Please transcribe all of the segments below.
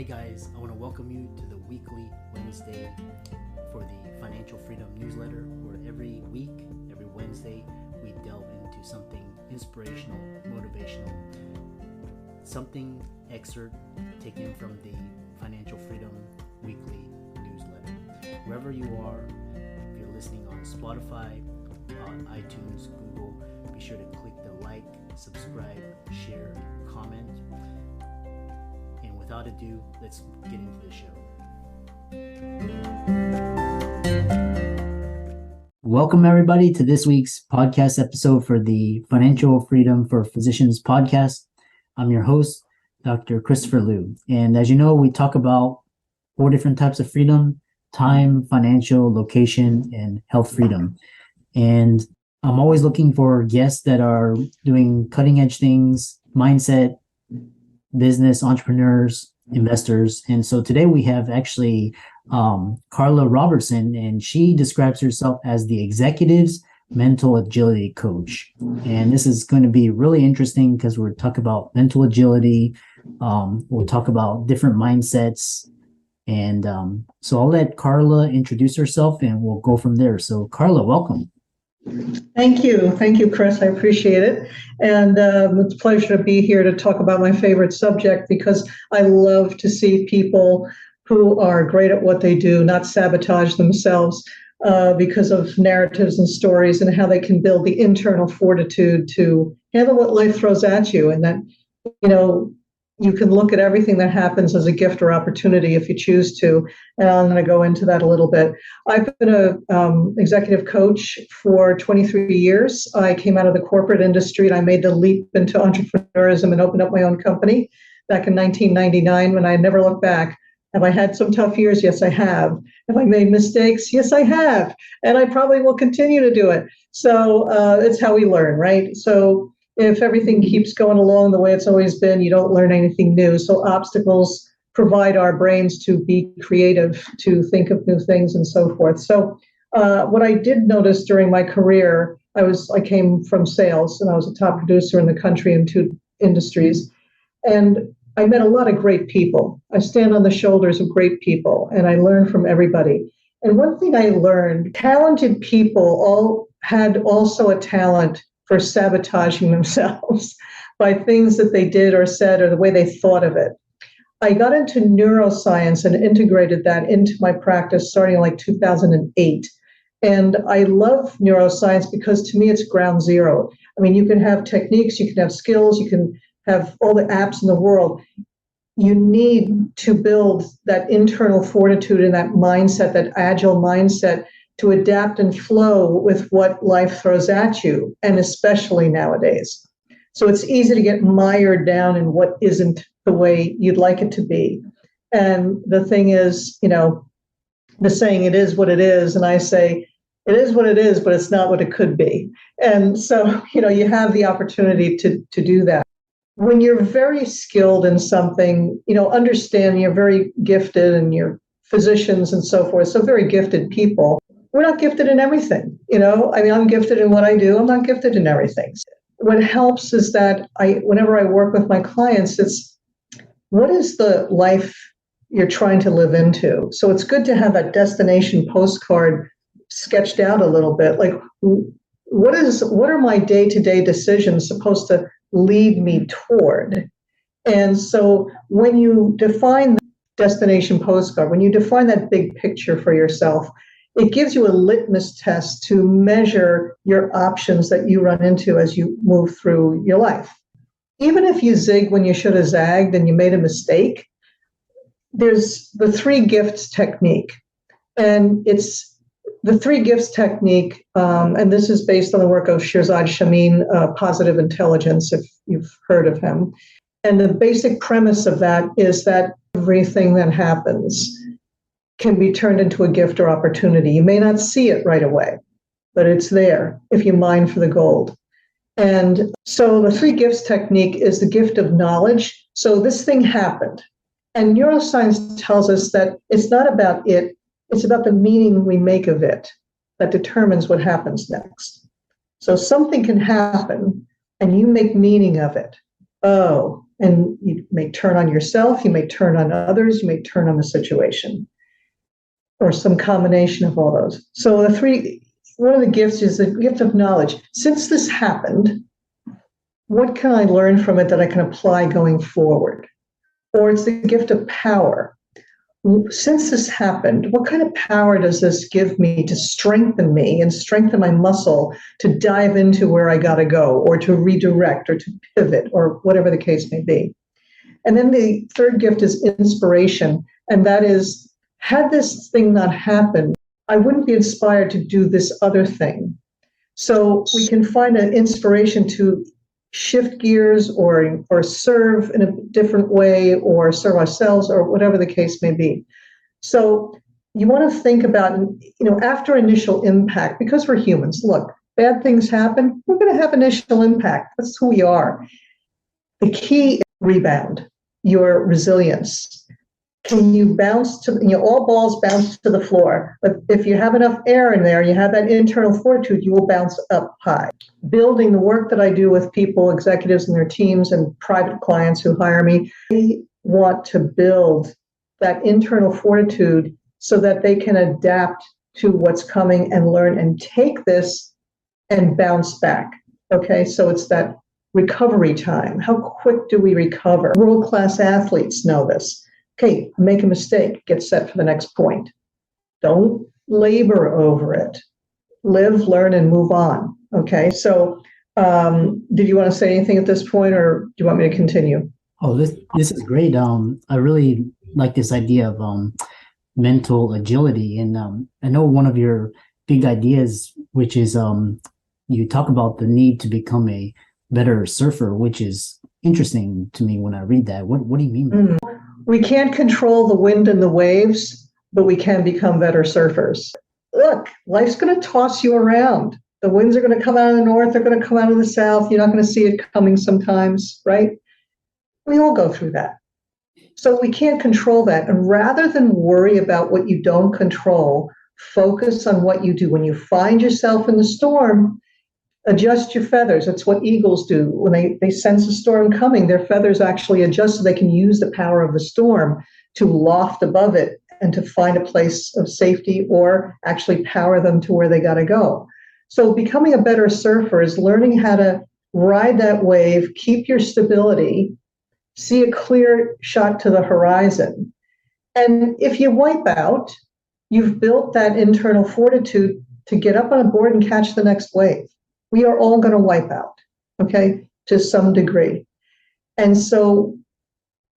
Hey guys, I want to welcome you to the weekly Wednesday for the Financial Freedom newsletter, where every week, every Wednesday, we delve into something inspirational, motivational, something excerpt taken from the Financial Freedom weekly newsletter. Wherever you are, if you're listening on Spotify, on iTunes, Google, be sure to click the like, subscribe, share, comment. And without ado, let's get into the show. Welcome everybody to this week's podcast episode for the Financial Freedom for Physicians podcast. I'm your host, Dr. Christopher Liu. And as you know, we talk about 4 different types of freedom: time, financial, location, and health freedom. And I'm always looking for guests that are doing cutting edge things, mindset, business, entrepreneurs, investors. And so today we have actually Karla Robertson, and she describes herself as the executive's mental agility coach. And this is going to be really interesting because we'll talk about mental agility. We'll talk about different mindsets. And so I'll let Karla introduce herself and we'll go from there. So Karla, welcome. Thank you. Thank you, Chris. I appreciate it. And it's a pleasure to be here to talk about my favorite subject, because I love to see people who are great at what they do not sabotage themselves because of narratives and stories, and how they can build the internal fortitude to handle what life throws at you. And that, you can look at everything that happens as a gift or opportunity if you choose to. And I'm going to go into that a little bit. I've been an executive coach for 23 years. I came out of the corporate industry and I made the leap into entrepreneurism and opened up my own company back in 1999 when I never looked back. Have I had some tough years? Yes, I have. Have I made mistakes? Yes, I have. And I probably will continue to do it. So it's how we learn, right? So if everything keeps going along the way it's always been, you don't learn anything new. So obstacles provide our brains to be creative, to think of new things and so forth. So what I did notice during my career, I came from sales, and I was a top producer in the country in 2 industries. And I met a lot of great people. I stand on the shoulders of great people, and I learn from everybody. And one thing I learned, talented people all had also a talent for sabotaging themselves by things that they did or said or the way they thought of it. I got into neuroscience and integrated that into my practice starting in 2008. And I love neuroscience because to me it's ground zero. I mean, you can have techniques, you can have skills, you can have all the apps in the world. You need to build that internal fortitude and that mindset, that agile mindset, to adapt and flow with what life throws at you, and especially nowadays. So it's easy to get mired down in what isn't the way you'd like it to be. And the thing is, the saying, it is what it is. And I say, it is what it is, but it's not what it could be. And so, you have the opportunity to do that. When you're very skilled in something, understand you're very gifted, and you're physicians and so forth, so very gifted people. We're not gifted in everything, I'm gifted in what I do. I'm not gifted in everything. What helps is that whenever I work with my clients, it's what is the life you're trying to live into? So it's good to have a destination postcard sketched out a little bit. Like, what are my day-to-day decisions supposed to lead me toward? And so when you define the destination postcard, when you define that big picture for yourself, it gives you a litmus test to measure your options that you run into as you move through your life. Even if you zig when you should have zagged and you made a mistake, there's the 3 gifts technique. And it's the 3 gifts technique, and this is based on the work of Shirzad Chamine, Positive Intelligence, if you've heard of him. And the basic premise of that is that everything that happens can be turned into a gift or opportunity. You may not see it right away, but it's there if you mine for the gold. And so the 3 gifts technique is the gift of knowledge. So this thing happened. And neuroscience tells us that it's not about it, it's about the meaning we make of it that determines what happens next. So something can happen and you make meaning of it. Oh, And you may turn on yourself, you may turn on others, you may turn on the situation, or some combination of all those. So one of the gifts is the gift of knowledge. Since this happened, what can I learn from it that I can apply going forward? Or it's the gift of power. Since this happened, what kind of power does this give me to strengthen me and strengthen my muscle to dive into where I got to go, or to redirect, or to pivot, or whatever the case may be? And then the third gift is inspiration. And that is, had this thing not happened, I wouldn't be inspired to do this other thing. So we can find an inspiration to shift gears, or serve in a different way, or serve ourselves, or whatever the case may be. So you want to think about, after initial impact, because we're humans, look, bad things happen, we're going to have initial impact. That's who we are. The key is rebound, your resilience. Can you bounce all balls bounce to the floor, but if you have enough air in there, you have that internal fortitude, you will bounce up high. Building the work that I do with people, executives and their teams, and private clients who hire me, they want to build that internal fortitude so that they can adapt to what's coming and learn and take this and bounce back. Okay, so it's that recovery time. How quick do we recover? World-class athletes know this. Okay, make a mistake, get set for the next point. Don't labor over it. Live, learn, and move on. Okay, so did you want to say anything at this point, or do you want me to continue? Oh, this is great. I really like this idea of mental agility. And I know one of your big ideas, which is you talk about the need to become a better surfer, which is interesting to me when I read that. What do you mean by that? We can't control the wind and the waves, but we can become better surfers. Look, life's going to toss you around. The winds are going to come out of the north, they're going to come out of the south. You're not going to see it coming sometimes, right? We all go through that. So we can't control that. And rather than worry about what you don't control, focus on what you do. When you find yourself in the storm, adjust your feathers. That's what eagles do. When they sense a storm coming, their feathers actually adjust so they can use the power of the storm to loft above it and to find a place of safety, or actually power them to where they got to go. So becoming a better surfer is learning how to ride that wave, keep your stability, see a clear shot to the horizon. And if you wipe out, you've built that internal fortitude to get up on a board and catch the next wave. We are all going to wipe out, okay, to some degree. And so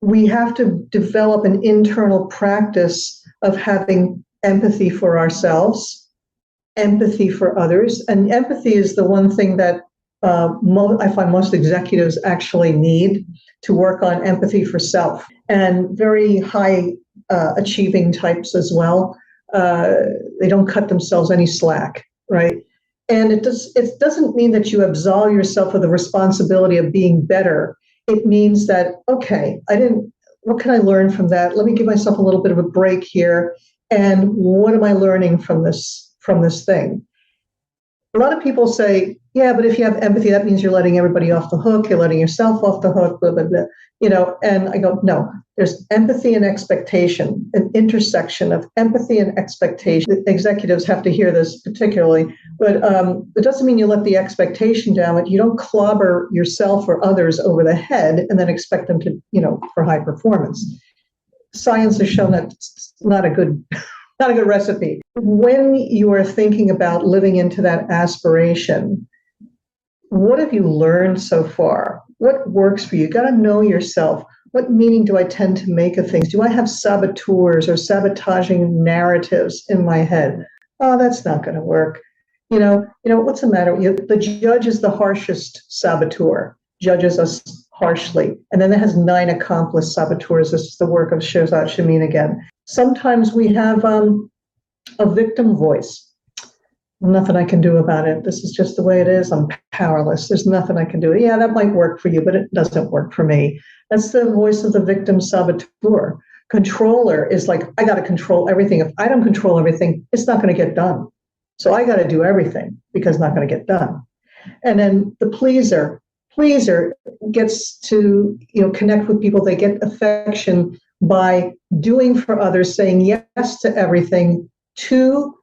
we have to develop an internal practice of having empathy for ourselves, empathy for others. And empathy is the one thing that I find most executives actually need to work on, empathy for self. And very high achieving types as well. They don't cut themselves any slack, right? And it doesn't mean that you absolve yourself of the responsibility of being better. It means that, okay, what can I learn from that? Let me give myself a little bit of a break here. And what am I learning from this thing? A lot of people say, yeah, but if you have empathy, that means you're letting everybody off the hook. You're letting yourself off the hook, blah, blah, blah. And I go, no, there's empathy and expectation, an intersection of empathy and expectation. Executives have to hear this particularly, but it doesn't mean you let the expectation down, but you don't clobber yourself or others over the head and then expect them to, for high performance. Science has shown that it's not a good recipe. When you are thinking about living into that aspiration, what have you learned so far? What works for you? You got to know yourself. What meaning do I tend to make of things? Do I have saboteurs or sabotaging narratives in my head? Oh, that's not going to work. What's the matter? The judge is the harshest saboteur, judges us harshly. And then it has 9 accomplice saboteurs. This is the work of Shehzad Shamin again. Sometimes we have a victim voice. Nothing I can do about it. This is just the way it is. I'm powerless. There's nothing I can do. Yeah, that might work for you, but it doesn't work for me. That's the voice of the victim saboteur. Controller is like, I got to control everything. If I don't control everything, it's not going to get done. So I got to do everything because it's not going to get done. And then the pleaser. pleaser gets to, connect with people. They get affection by doing for others, saying yes to everything to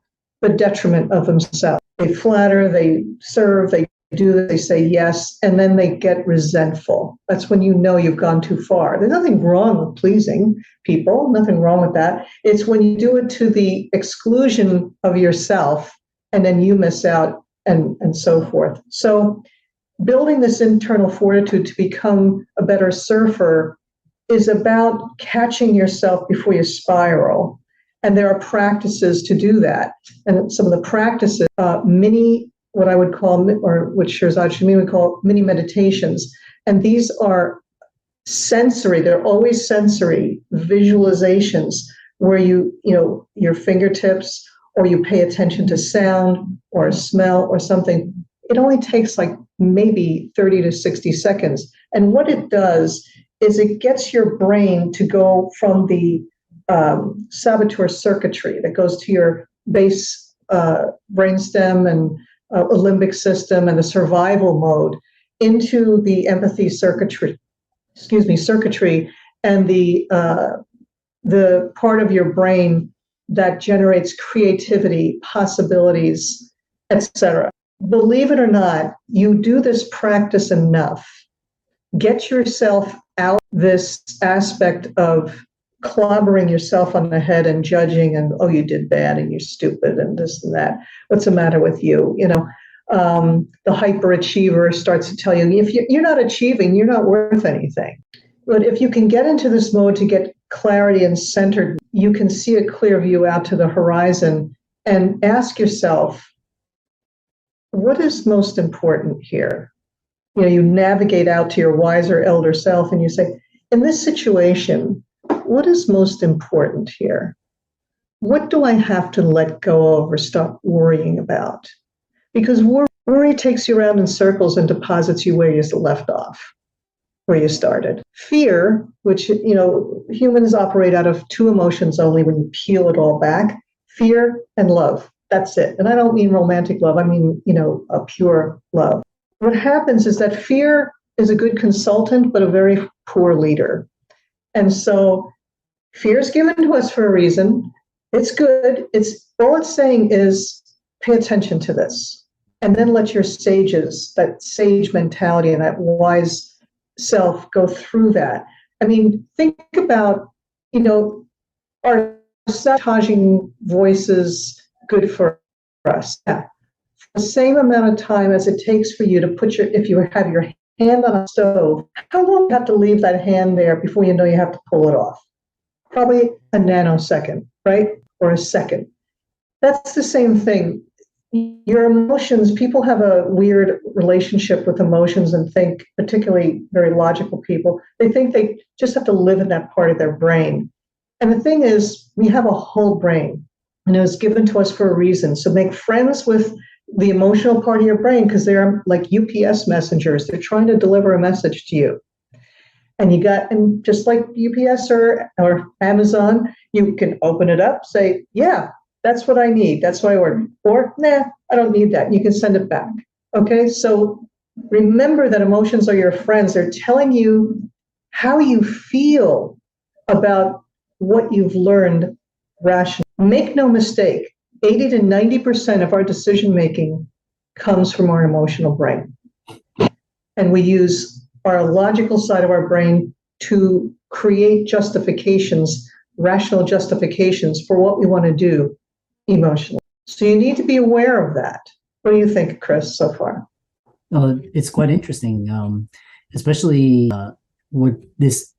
the detriment of themselves. They flatter, they serve, they do, they say yes, and then they get resentful. That's when you know you've gone too far. There's nothing wrong with pleasing people, nothing wrong with that. It's when you do it to the exclusion of yourself, and then you miss out, and so forth. So building this internal fortitude to become a better surfer is about catching yourself before you spiral. And there are practices to do that. And some of the practices, what I would call, or which Shirzad Shamim would call mini meditations. And these are sensory, they're always sensory visualizations where your fingertips, or you pay attention to sound or a smell or something. It only takes like maybe 30 to 60 seconds. And what it does is it gets your brain to go from the saboteur circuitry that goes to your base brainstem and limbic system and the survival mode into the empathy circuitry, and the part of your brain that generates creativity, possibilities, etc. Believe it or not, you do this practice enough, get yourself out this aspect of clobbering yourself on the head and judging and, oh, you did bad and you're stupid and this and that. What's the matter with you? The hyperachiever starts to tell you, if you're not achieving, you're not worth anything. But if you can get into this mode to get clarity and centered, you can see a clear view out to the horizon and ask yourself, what is most important here? You navigate out to your wiser elder self and you say, in this situation, what is most important here? What do I have to let go of or stop worrying about? Because worry takes you around in circles and deposits you where you left off, where you started. Fear, which, humans operate out of two emotions only when you peel it all back, fear and love. That's it. And I don't mean romantic love. I mean, a pure love. What happens is that fear is a good consultant, but a very poor leader. And so fear is given to us for a reason. It's good. All it's saying is pay attention to this, and then let your sages, that sage mentality and that wise self, go through that. I mean, think about, are sabotaging voices good for us? Yeah. The same amount of time as it takes for you to if you have your hand on a stove, how long do you have to leave that hand there before you know you have to pull it off? Probably a nanosecond, right? Or a second. That's the same thing. Your emotions, people have a weird relationship with emotions and think, particularly very logical people, they think they just have to live in that part of their brain. And the thing is, we have a whole brain, and it was given to us for a reason. So make friends with the emotional part of your brain, because they're like UPS messengers. They're trying to deliver a message to you. And just like UPS or Amazon, you can open it up, say, yeah, that's what I need. That's what I ordered. Or, nah, I don't need that. You can send it back. Okay, so remember that emotions are your friends. They're telling you how you feel about what you've learned rationally. Make no mistake, 80 to 90% of our decision making comes from our emotional brain. And we use our logical side of our brain to create justifications, rational justifications for what we want to do emotionally. So you need to be aware of that. What do you think, Chris, so far? It's quite interesting, especially with this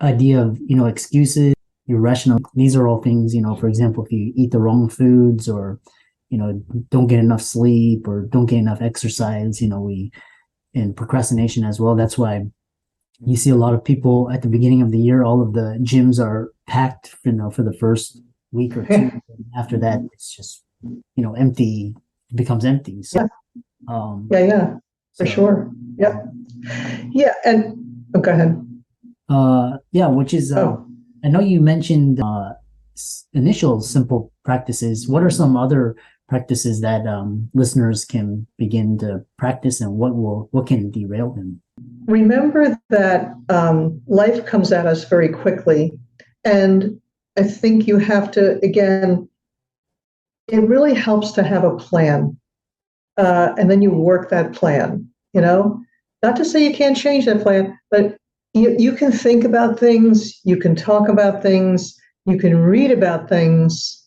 idea of, excuses, irrational. These are all things, for example, if you eat the wrong foods or, don't get enough sleep or don't get enough exercise, and procrastination as well. That's why you see a lot of people at the beginning of the year, all of the gyms are packed, for the first week or two. After that, it's just, empty, it becomes empty. So, for sure. Yeah. Yeah. And go ahead. Which is, I know you mentioned initial simple practices. What are some other practices that listeners can begin to practice, and what can derail them? remember that life comes at us very quickly. And I think you have to, again, it really helps to have a plan. And then you work that plan, you know, not to say you can't change that plan, but you can think about things, you can talk about things, you can read about things.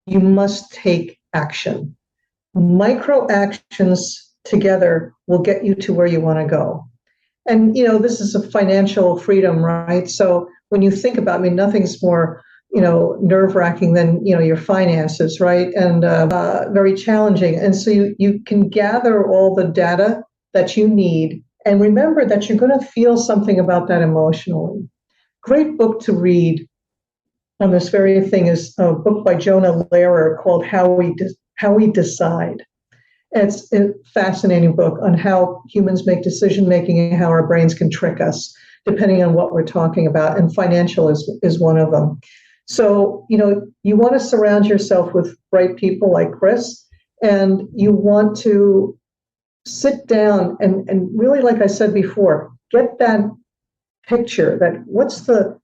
You must take action. Micro actions together will get you to where you want to go. And, you know, this is a financial freedom, right? So when you think about, I mean, nothing's more, you know, nerve-wracking than, you know, your finances, right? And very challenging. And so you can gather all the data that you need. And remember that you're going to feel something about that emotionally. Great book to read on this very thing is a book by Jonah Lehrer called How We Decide. It's a fascinating book on how humans make decision making and how our brains can trick us, depending on what we're talking about. And financial is one of them. So, you know, you want to surround yourself with bright people like Chris, and you want to sit down and really, like I said before, get that picture that what's the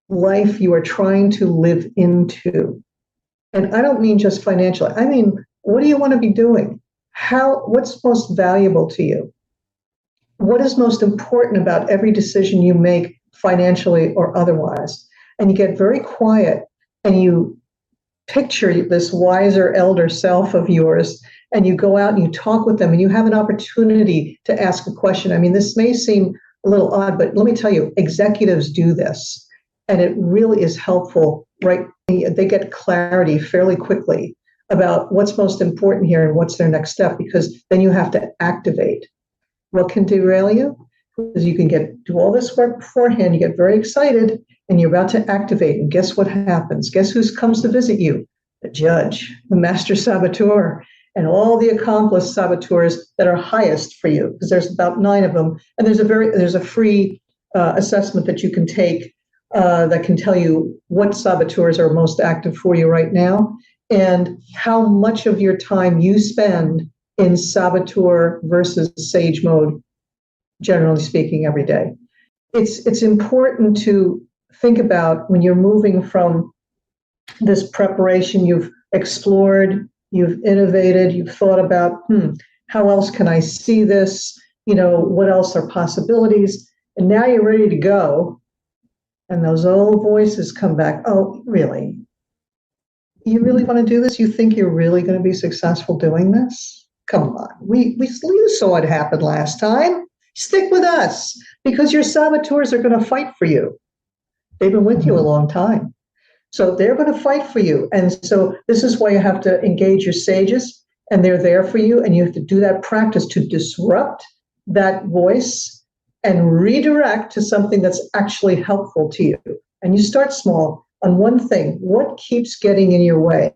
life you are trying to live into. And I don't mean just financially. I mean, what do you want to be doing? What's most valuable to you? What is most important about every decision you make financially or otherwise? And you get very quiet and you picture this wiser elder self of yours, and you go out and you talk with them and you have an opportunity to ask a question. I mean, this may seem a little odd, but let me tell you, executives do this, and it really is helpful, right? They get clarity fairly quickly about what's most important here and what's their next step, because then you have to activate. What can derail you? Because you can do all this work beforehand, you get very excited, and you're about to activate, and guess what happens? Guess who comes to visit you? The judge, the master saboteur, and all the accomplice saboteurs that are highest for you, because there's about 9 of them, and there's a free assessment that you can take that can tell you what saboteurs are most active for you right now, and how much of your time you spend in saboteur versus sage mode, generally speaking, every day. It's important to think about when you're moving from this preparation, you've explored, you've innovated, you've thought about, how else can I see this? You know, what else are possibilities? And now you're ready to go. And those old voices come back. Oh, really? You really want to do this? You think you're really going to be successful doing this? Come on. You saw what happened last time. Stick with us, because your saboteurs are going to fight for you. They've been with you a long time. So they're going to fight for you. And so this is why you have to engage your sages, and they're there for you. And you have to do that practice to disrupt that voice and redirect to something that's actually helpful to you. And you start small on one thing. What keeps getting in your way?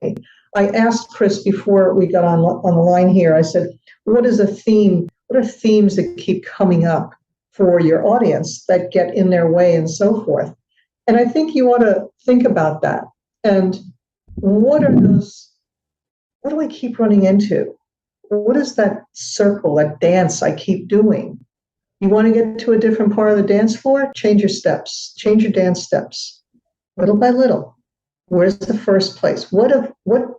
I asked Chris before we got on the line here, I said, what is a theme? What are themes that keep coming up for your audience that get in their way and so forth? And I think you want to think about that. And what do I keep running into? What is that circle, that dance I keep doing? You want to get to a different part of the dance floor? Change your steps, change your dance steps, little by little. Where's the first place? What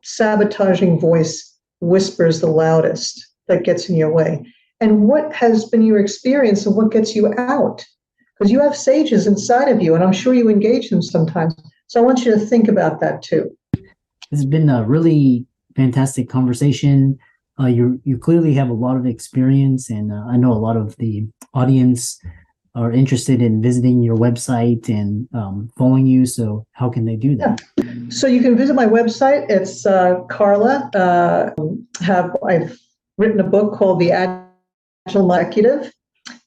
sabotaging voice whispers the loudest that gets in your way? And what has been your experience and what gets you out? Because you have sages inside of you, and I'm sure you engage them sometimes. So I want you to think about that too. This has been a really fantastic conversation. You clearly have a lot of experience, and I know a lot of the audience are interested in visiting your website and following you. So how can they do that? Yeah. So you can visit my website. It's Karla. I've written a book called The Agile Executive,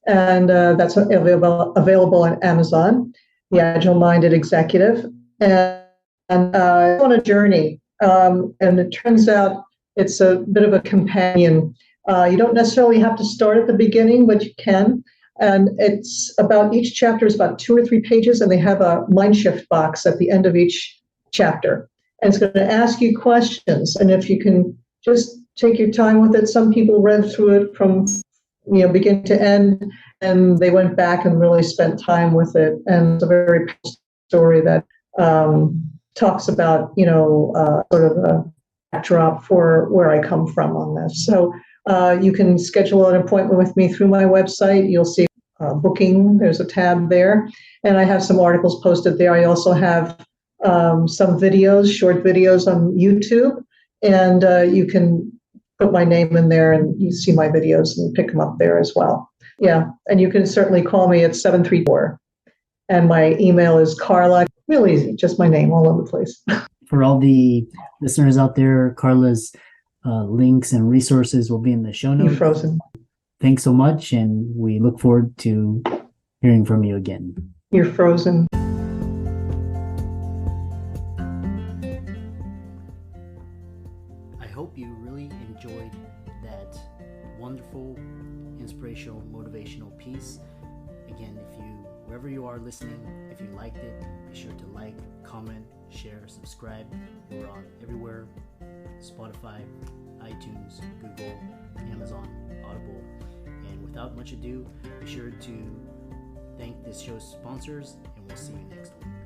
and that's available on Amazon, The Agile Minded Executive. And on a journey, and it turns out it's a bit of a companion. You don't necessarily have to start at the beginning, but you can. And it's about, each chapter is about 2 or 3 pages, and they have a mind shift box at the end of each chapter. And it's going to ask you questions. And if you can just take your time with it, some people read through it from begin to end. And they went back and really spent time with it. And it's a very powerful story that talks about, sort of a backdrop for where I come from on this. So you can schedule an appointment with me through my website. You'll see booking. There's a tab there. And I have some articles posted there. I also have some videos, short videos on YouTube. And you can put my name in there and you see my videos and pick them up there as well. Yeah. And you can certainly call me at 734. And my email is Karla. Real easy, just my name all over the place. For all the listeners out there, Karla's links and resources will be in the show notes. You're frozen. Thanks so much, and we look forward to hearing from you again. You're frozen. I hope you really enjoyed that wonderful, inspirational, motivational piece. Again, wherever you are listening, if you liked it, be sure to like, comment, share, subscribe. We're on everywhere: Spotify, iTunes, Google, Amazon, Audible. And without much ado, be sure to thank this show's sponsors, and we'll see you next week.